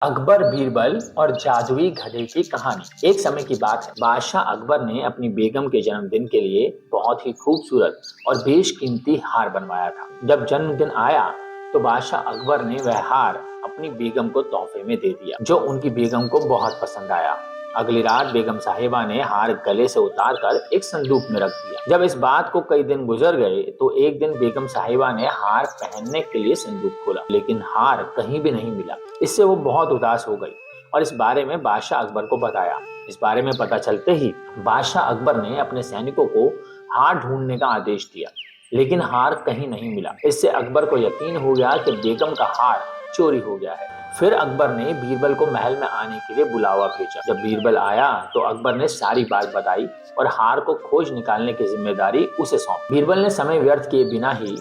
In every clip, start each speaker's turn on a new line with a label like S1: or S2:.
S1: अकबर बीरबल और जादुई घड़े की कहानी। एक समय की बात है, बादशाह अकबर ने अपनी बेगम के जन्मदिन के लिए बहुत ही खूबसूरत और बेशकीमती हार बनवाया था। जब जन्मदिन आया तो बादशाह अकबर ने वह हार अपनी बेगम को तोहफे में दे दिया, जो उनकी बेगम को बहुत पसंद आया। अगली रात बेगम साहिबा ने हार गले से उतार कर एक संदूक में रख दिया। जब इस बात को कई दिन गुजर गए तो एक दिन बेगम साहिबा ने हार पहनने के लिए संदूक खोला, लेकिन हार कहीं भी नहीं मिला। इससे वो बहुत उदास हो गई और इस बारे में बादशाह अकबर को बताया। इस बारे में पता चलते ही बादशाह अकबर ने अपने सैनिकों को हार ढूंढने का आदेश दिया, लेकिन हार कहीं नहीं मिला। इससे अकबर को यकीन हो गया कि बेगम का हार चोरी हो गया है। फिर अकबर ने बीरबल को महल में आने के लिए बुलावा भेजा। जब बीरबल आया तो अकबर ने सारी बात बताई और हार को खोज निकालने की जिम्मेदारी उसे सौंपी। बीरबल ने समय व्यर्थ किए बिना ही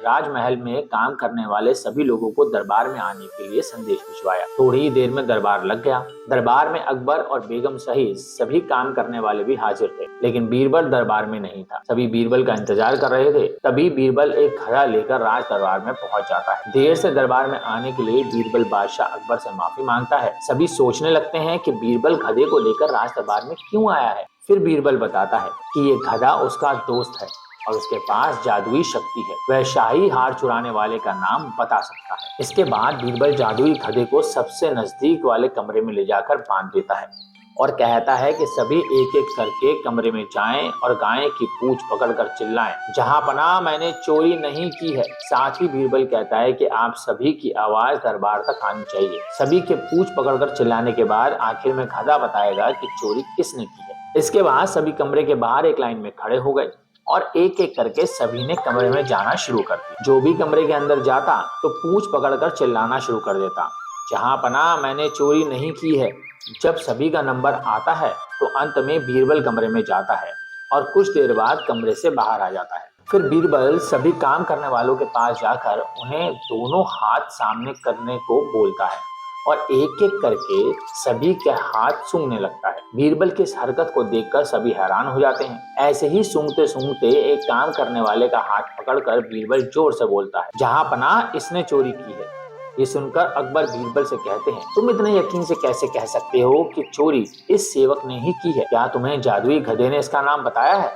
S1: राजमहल में काम करने वाले सभी लोगों को दरबार में आने के लिए संदेश भिजवाया। थोड़ी ही देर में दरबार लग गया। दरबार में अकबर और बेगम सहित सभी काम करने वाले भी हाजिर थे, लेकिन बीरबल दरबार में नहीं था। सभी बीरबल का इंतजार कर रहे थे। तभी बीरबल एक घड़ा लेकर राज दरबार में पहुंच जाता है। देर से दरबार में आने के लिए बीरबल बादशाह अकबर से माफी मांगता है। सभी सोचने लगते हैं कि बीरबल गधे को लेकर राज दरबार में क्यों आया है। फिर बीरबल बताता है कि ये गधा उसका दोस्त है और उसके पास जादुई शक्ति है। वह शाही हार चुराने वाले का नाम बता सकता है। इसके बाद बीरबल जादुई गधे को सबसे नजदीक वाले कमरे में ले जाकर बांध देता है और कहता है कि सभी एक एक करके कमरे में जाएं और गाय की पूंछ पकड़कर चिल्लाएं, जहां पनाह मैंने चोरी नहीं की है। साथ ही बीरबल कहता है कि आप सभी की आवाज दरबार तक आनी चाहिए। सभी के पूंछ पकड़कर चिल्लाने के बाद आखिर में गधा बताएगा कि चोरी किसने की है। इसके बाद सभी कमरे के बाहर एक लाइन में खड़े हो गए और एक एक करके सभी ने कमरे में जाना शुरू कर दिया। जो भी कमरे के अंदर जाता तो पूंछ पकड़कर चिल्लाना शुरू कर देता, जहां पनाह मैंने चोरी नहीं की है। जब सभी का नंबर आता है तो अंत में बीरबल कमरे में जाता है और कुछ देर बाद कमरे से बाहर आ जाता है। फिर बीरबल सभी काम करने वालों के पास जाकर उन्हें दोनों हाथ सामने करने को बोलता है और एक एक करके सभी के हाथ सूंघने लगता है। बीरबल की इस हरकत को देखकर सभी हैरान हो जाते हैं। ऐसे ही सूंघते सूंघते एक काम करने वाले का हाथ पकड़कर बीरबल जोर से बोलता है, जहां पनाह इसने चोरी की है। ये सुनकर अकबर बीरबल से कहते हैं, तुम इतने यकीन से कैसे कह सकते हो कि चोरी इस सेवक ने ही की है? क्या तुम्हें जादुई गधे ने इसका नाम बताया है?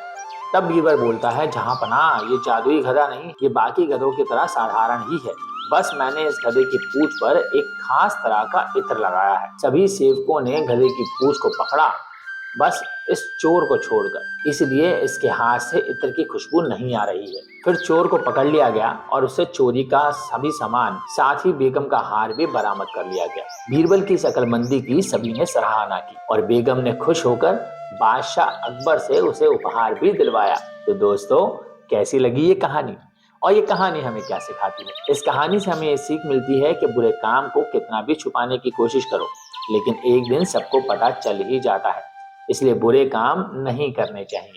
S1: तब बीरबल बोलता है, जहां पनाह ये जादुई गधा नहीं, ये बाकी गधों की तरह साधारण ही है। बस मैंने इस गधे की पूंछ पर एक खास तरह का इत्र लगाया है। सभी सेवकों ने गधे की पूंछ को पकड़ा, बस इस चोर को छोड़कर, इसलिए इसके हाथ से इत्र की खुशबू नहीं आ रही है। फिर चोर को पकड़ लिया गया और उससे चोरी का सभी सामान, साथ ही बेगम का हार भी बरामद कर लिया गया। बीरबल की शकलमंदी की सभी ने सराहना की और बेगम ने खुश होकर बादशाह अकबर से उसे उपहार भी दिलवाया। तो दोस्तों, कैसी लगी ये कहानी और ये कहानी हमें क्या सिखाती है? इस कहानी से हमें ये सीख मिलती है कि बुरे काम को कितना भी छुपाने की कोशिश करो, लेकिन एक दिन सबको पता चल ही जाता है। इसलिए बुरे काम नहीं करने चाहिए।